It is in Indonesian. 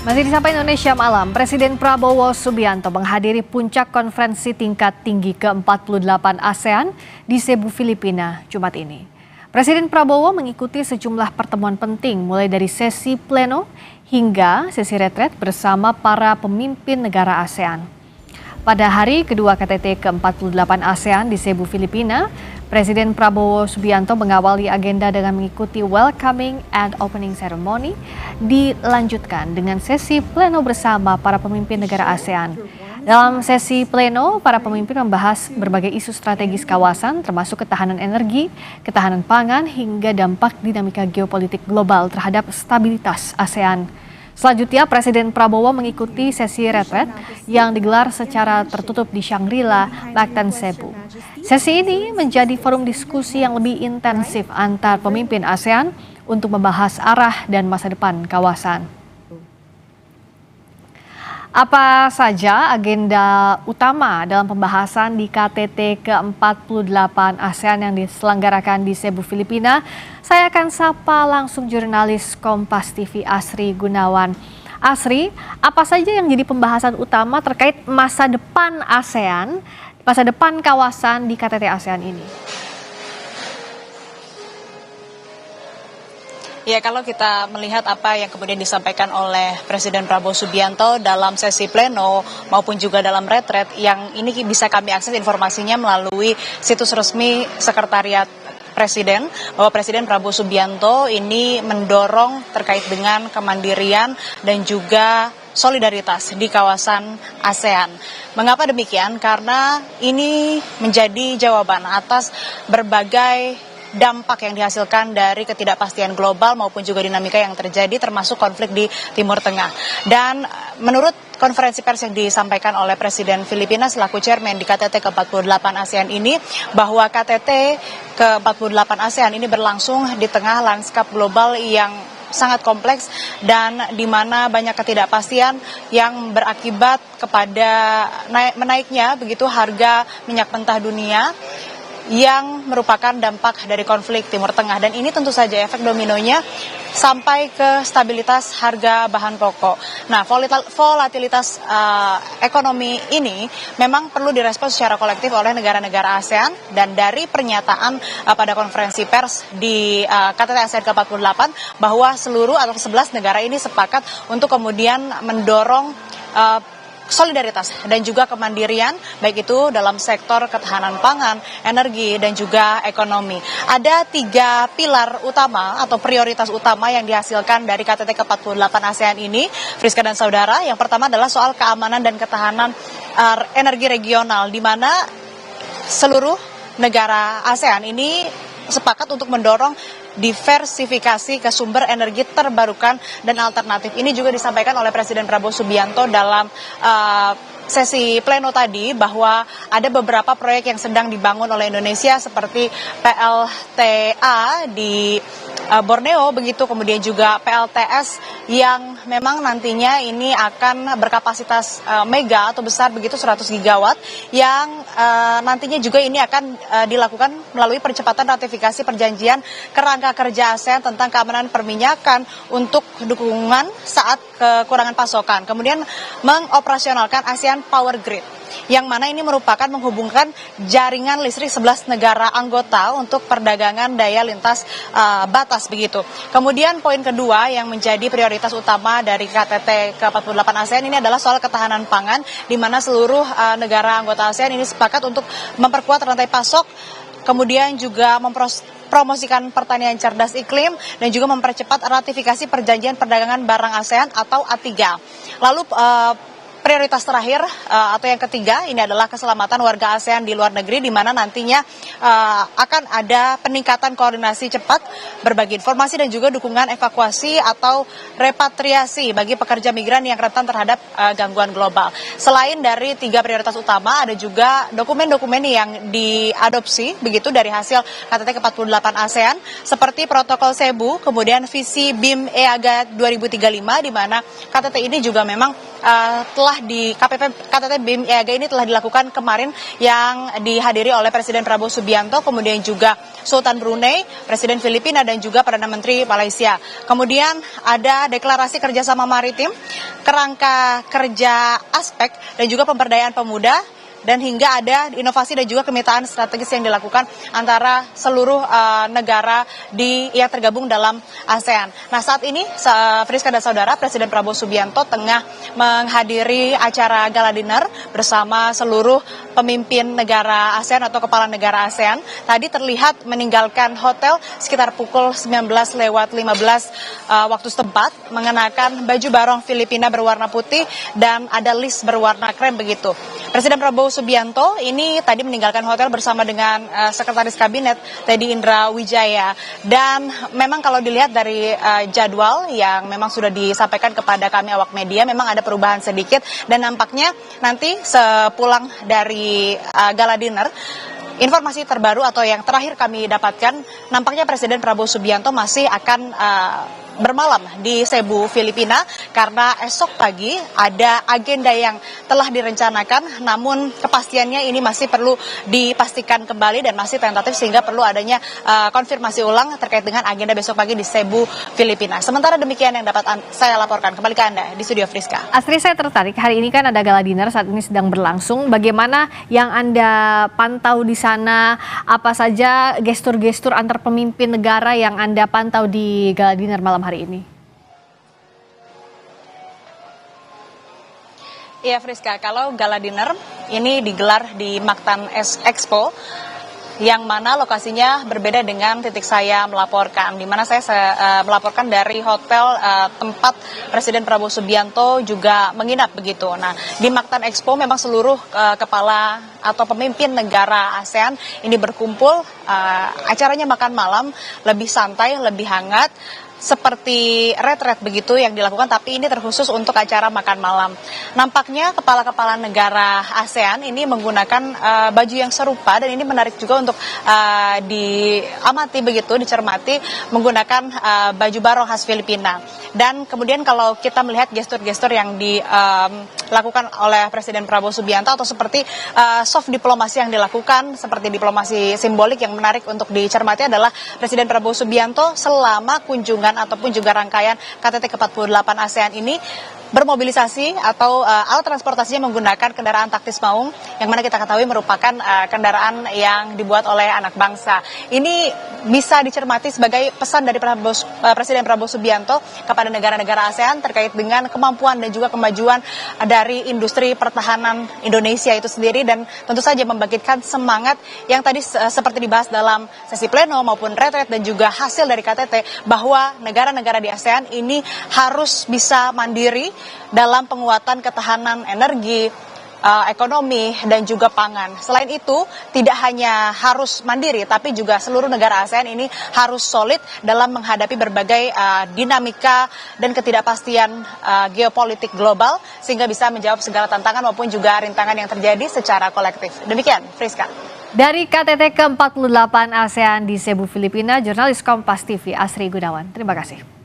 Masih di Sapa Indonesia Malam, Presiden Prabowo Subianto menghadiri puncak konferensi tingkat tinggi ke-48 ASEAN di Cebu, Filipina, Jumat ini. Presiden Prabowo mengikuti sejumlah pertemuan penting mulai dari sesi pleno hingga sesi retret bersama para pemimpin negara ASEAN. Pada hari kedua KTT ke-48 ASEAN di Cebu, Filipina, Presiden Prabowo Subianto mengawali agenda dengan mengikuti welcoming and opening ceremony, dilanjutkan dengan sesi pleno bersama para pemimpin negara ASEAN. Dalam sesi pleno, para pemimpin membahas berbagai isu strategis kawasan termasuk ketahanan energi, ketahanan pangan, hingga dampak dinamika geopolitik global terhadap stabilitas ASEAN. Selanjutnya, Presiden Prabowo mengikuti sesi retret yang digelar secara tertutup di Shangri-La, Mactan, Cebu. Sesi ini menjadi forum diskusi yang lebih intensif antar pemimpin ASEAN untuk membahas arah dan masa depan kawasan. Apa saja agenda utama dalam pembahasan di KTT ke-48 ASEAN yang diselenggarakan di Cebu, Filipina? Saya akan sapa langsung jurnalis Kompas TV Asri Gunawan. Asri, apa saja yang jadi pembahasan utama terkait masa depan ASEAN, masa depan kawasan di KTT ASEAN ini? Ya, kalau kita melihat apa yang kemudian disampaikan oleh Presiden Prabowo Subianto dalam sesi pleno maupun juga dalam retret, yang ini bisa kami akses informasinya melalui situs resmi Sekretariat Presiden, bahwa Presiden Prabowo Subianto ini mendorong terkait dengan kemandirian dan juga solidaritas di kawasan ASEAN. Mengapa demikian? Karena ini menjadi jawaban atas berbagai dampak yang dihasilkan dari ketidakpastian global maupun juga dinamika yang terjadi termasuk konflik di Timur Tengah. Dan menurut konferensi pers yang disampaikan oleh Presiden Filipina selaku chairman di KTT ke-48 ASEAN ini, bahwa KTT ke-48 ASEAN ini berlangsung di tengah lanskap global yang sangat kompleks dan di mana banyak ketidakpastian yang berakibat kepada menaiknya begitu harga minyak mentah dunia yang merupakan dampak dari konflik Timur Tengah. Dan ini tentu saja efek dominonya sampai ke stabilitas harga bahan pokok. Nah, volatilitas ekonomi ini memang perlu direspons secara kolektif oleh negara-negara ASEAN, dan dari pernyataan pada konferensi pers di KTT ASEAN ke-48 bahwa seluruh atau 11 negara ini sepakat untuk kemudian mendorong solidaritas dan juga kemandirian, baik itu dalam sektor ketahanan pangan, energi, dan juga ekonomi. Ada 3 pilar utama atau prioritas utama yang dihasilkan dari KTT ke-48 ASEAN ini, Friska dan saudara. Yang pertama adalah soal keamanan dan ketahanan energi regional, di mana seluruh negara ASEAN ini sepakat untuk mendorong diversifikasi ke sumber energi terbarukan dan alternatif. Ini juga disampaikan oleh Presiden Prabowo Subianto dalam sesi pleno tadi, bahwa ada beberapa proyek yang sedang dibangun oleh Indonesia seperti PLTA di Borneo, begitu, kemudian juga PLTS yang memang nantinya ini akan berkapasitas mega atau besar begitu 100 gigawatt, yang nantinya juga ini akan dilakukan melalui percepatan ratifikasi perjanjian kerangka kerja ASEAN tentang keamanan perminyakan untuk dukungan saat kekurangan pasokan. Kemudian mengoperasionalkan ASEAN Power Grid, yang mana ini merupakan menghubungkan jaringan listrik 11 negara anggota untuk perdagangan daya lintas batas begitu. Kemudian poin kedua yang menjadi prioritas utama dari KTT ke-48 ASEAN ini adalah soal ketahanan pangan, di mana seluruh negara anggota ASEAN ini sepakat untuk memperkuat rantai pasok, kemudian juga mempromosikan pertanian cerdas iklim, dan juga mempercepat ratifikasi perjanjian perdagangan barang ASEAN atau A3. Lalu prioritas terakhir atau yang ketiga ini adalah keselamatan warga ASEAN di luar negeri, di mana nantinya akan ada peningkatan koordinasi cepat, berbagi informasi, dan juga dukungan evakuasi atau repatriasi bagi pekerja migran yang rentan terhadap gangguan global. Selain dari 3 prioritas utama, ada juga dokumen-dokumen yang diadopsi begitu dari hasil KTT ke-48 ASEAN, seperti protokol Cebu, kemudian visi BIM EAGA 2035, di mana KTT ini juga memang telah telah di KTT BIM IAG ini telah dilakukan kemarin yang dihadiri oleh Presiden Prabowo Subianto, kemudian juga Sultan Brunei, Presiden Filipina, dan juga Perdana Menteri Malaysia. Kemudian ada deklarasi kerjasama maritim, kerangka kerja aspek, dan juga pemberdayaan pemuda, dan hingga ada inovasi dan juga kemitraan strategis yang dilakukan antara seluruh negara yang tergabung dalam ASEAN. Nah, saat ini Friska dan saudara, Presiden Prabowo Subianto tengah menghadiri acara gala dinner bersama seluruh pemimpin negara ASEAN atau kepala negara ASEAN. Tadi terlihat meninggalkan hotel sekitar pukul 19:15 waktu setempat, mengenakan baju barong Filipina berwarna putih dan ada list berwarna krem begitu. Presiden Prabowo Subianto ini tadi meninggalkan hotel bersama dengan Sekretaris Kabinet Teddy Indra Wijaya, dan memang kalau dilihat dari jadwal yang memang sudah disampaikan kepada kami awak media, memang ada perubahan sedikit, dan nampaknya nanti sepulang dari gala dinner, informasi terbaru atau yang terakhir kami dapatkan, nampaknya Presiden Prabowo Subianto masih akan bermalam di Cebu, Filipina, karena esok pagi ada agenda yang telah direncanakan, namun kepastiannya ini masih perlu dipastikan kembali dan masih tentatif, sehingga perlu adanya konfirmasi ulang terkait dengan agenda besok pagi di Cebu, Filipina. Sementara demikian yang dapat saya laporkan. Kembali ke Anda di studio, Friska. Astri, saya tertarik, hari ini kan ada gala dinner saat ini sedang berlangsung. Bagaimana yang Anda pantau di sana? Apa saja gestur-gestur antar pemimpin negara yang Anda pantau di gala dinner malam hari ini? Iya, Friska, kalau gala dinner ini digelar di Mactan Expo, yang mana lokasinya berbeda dengan titik saya melaporkan, di mana saya melaporkan dari hotel tempat Presiden Prabowo Subianto juga menginap begitu. Nah, di Mactan Expo memang seluruh kepala atau pemimpin negara ASEAN ini berkumpul. Acaranya makan malam, lebih santai, lebih hangat, seperti retret begitu yang dilakukan, tapi ini terkhusus untuk acara makan malam. Nampaknya kepala-kepala negara ASEAN ini menggunakan baju yang serupa, dan ini menarik juga untuk diamati begitu, dicermati, menggunakan baju barong khas Filipina. Dan kemudian kalau kita melihat gestur-gestur yang dilakukan oleh Presiden Prabowo Subianto, atau seperti soft diplomasi yang dilakukan, seperti diplomasi simbolik yang menarik untuk dicermati adalah Presiden Prabowo Subianto selama kunjungan ataupun juga rangkaian KTT ke-48 ASEAN ini bermobilisasi atau alat transportasinya menggunakan kendaraan taktis maung, yang mana kita ketahui merupakan kendaraan yang dibuat oleh anak bangsa. Ini bisa dicermati sebagai pesan dari Presiden Prabowo Subianto kepada negara-negara ASEAN terkait dengan kemampuan dan juga kemajuan dari industri pertahanan Indonesia itu sendiri, dan tentu saja membangkitkan semangat yang tadi seperti dibahas dalam sesi pleno maupun retret dan juga hasil dari KTT, bahwa negara-negara di ASEAN ini harus bisa mandiri dalam penguatan ketahanan energi, ekonomi, dan juga pangan. Selain itu, tidak hanya harus mandiri, tapi juga seluruh negara ASEAN ini harus solid dalam menghadapi berbagai dinamika dan ketidakpastian geopolitik global, sehingga bisa menjawab segala tantangan maupun juga rintangan yang terjadi secara kolektif. Demikian, Friska. Dari KTT ke-48 ASEAN di Cebu, Filipina, jurnalis Kompas TV Asri Gunawan. Terima kasih.